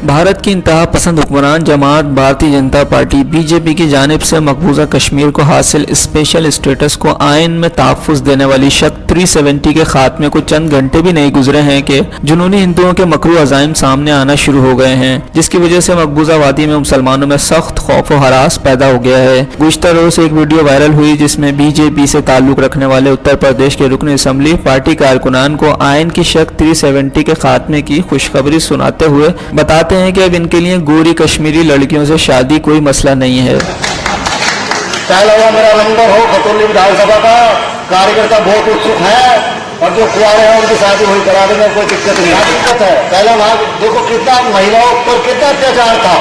भारत की इंतहा पसंद हुक्मरान जमात भारतीय जनता पार्टी बीजेपी की जानिब से मकबूजा कश्मीर को हासिल स्पेशल स्टेटस को आइन में तहफ़्फ़ुज़ देने वाली शर्त 370 के खात्मे को चंद घंटे भी नहीं गुजरे हैं कि जुनूनी हिंदुओं के मकरू अज़ाइम सामने आना शुरू हो गए हैं, जिसकी वजह से मकबूजा वादी में मुसलमानों में सख्त खौफ व हरास पैदा हो गया है। गुज़िश्ता रोज़ एक वीडियो वायरल हुई जिसमें बीजेपी से ताल्लुक़ रखने वाले उत्तर प्रदेश के रुकन असम्बली पार्टी कारकुनान को आइन की शर्त 370 के खात्मे की खुशखबरी सुनाते हुए बताते हैं कि अब इनके लिए गोरी कश्मीरी लड़कियों से शादी कोई मसला नहीं है। पहला हुआ मेरा नंबर हो खतौली विधानसभा का कार्यकर्ता बहुत उत्सुक है और जो कुआरे हैं उनकी शादी हुई करा देने कोई दिक्कत नहीं है। दिक्कत है पहला वहाँ देखो कितना महिलाओं पर कितना अत्याचार था।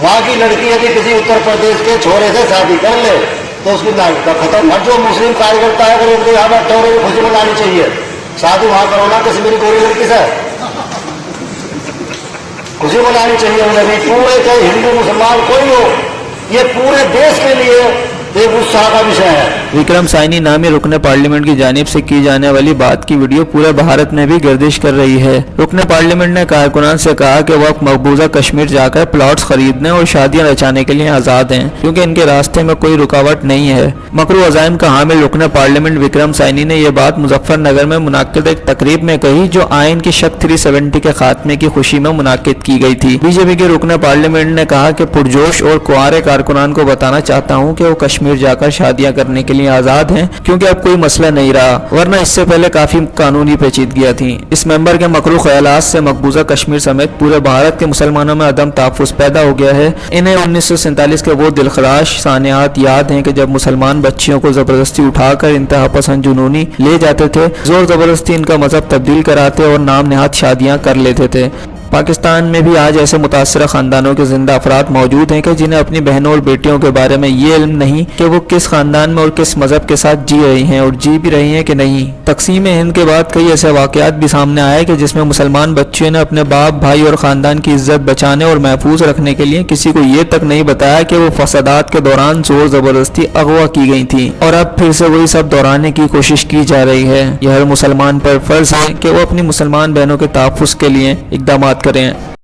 वहाँ की लड़की यदि किसी उत्तर प्रदेश के छोरे से शादी कर ले तो उसकी नागरिकता खत्म। और जो मुस्लिम कार्यकर्ता है अगर उनको यहाँ बैठे हो खुशी मनानी चाहिए। शादी वहाँ करो ना कश्मीरी गोरी लड़की से, खुशी मनानी चाहिए उन्हें भी। पूरे चाहे हिंदू मुसलमान कोई हो, ये पूरे देश के लिए एक उत्साह का विषय है। विक्रम साइनी नामी रुकने पार्लियामेंट की जानिब से की जाने वाली बात की वीडियो पूरे भारत में भी गर्दिश कर रही है। रुकने पार्लियामेंट ने कारकुनान से कहा कि वह मकबूजा कश्मीर जाकर प्लॉट्स खरीदने और शादियां रचाने के लिए आज़ाद हैं, क्योंकि इनके रास्ते में कोई रुकावट नहीं है। मकरू अज़ाइम का हामिल रुकने पार्लियामेंट विक्रम साइनी ने यह बात मुजफ्फरनगर में मुनाकिद एक तकरीब में कही, जो आइन की शर्त 370 के खात्मे की खुशी में मुनाकिद की गई थी। बीजेपी के रुकने पार्लियामेंट ने कहा कि पुरजोश और कुआरे कारकुनान को बताना चाहता हूँ कि वो कश्मीर जाकर शादियां करने के लिए आजाद हैं, क्योंकि अब कोई मसला नहीं रहा, वरना इससे पहले काफी कानूनी पेचीदगियां थी। इस मेंबर के मकरू ख्यालात से मकबूजा कश्मीर समेत पूरे भारत के मुसलमानों में अदम तहफ़्फ़ुज़ पैदा हो गया है। इन्हें 1947 के वो दिलखराश सानियात याद हैं कि जब मुसलमान बच्चियों को जबरदस्ती उठाकर इंतहा पसंद जुनूनी ले जाते थे, जोर जबरदस्ती इनका मजहब तब्दील कराते और नाम नहाद शादियां कर लेते थे। पाकिस्तान में भी आज ऐसे मुतासरा ख़ानदानों के जिंदा अफराद मौजूद हैं कि जिन्हें अपनी बहनों और बेटियों के बारे में ये इल्म नहीं कि वो किस ख़ानदान में और किस मज़हब के साथ जी रही हैं और जी भी रही हैं कि नहीं। तकसीम हिंद के बाद कई ऐसे वाक़यात भी सामने आए कि जिसमें मुसलमान बच्चियों ने अपने बाप भाई और ख़ानदान की इज्जत बचाने और महफूज रखने के लिए किसी को ये तक नहीं बताया कि वो फसादात के दौरान जोर ज़बरदस्ती अगवा की गई थी, और अब फिर से वही सब दोहराने की कोशिश की जा रही है। यह हर मुसलमान पर फ़र्ज़ है कि वो अपनी मुसलमान बहनों के तहफ़्फ़ुज़ के लिए इक़दामात करें।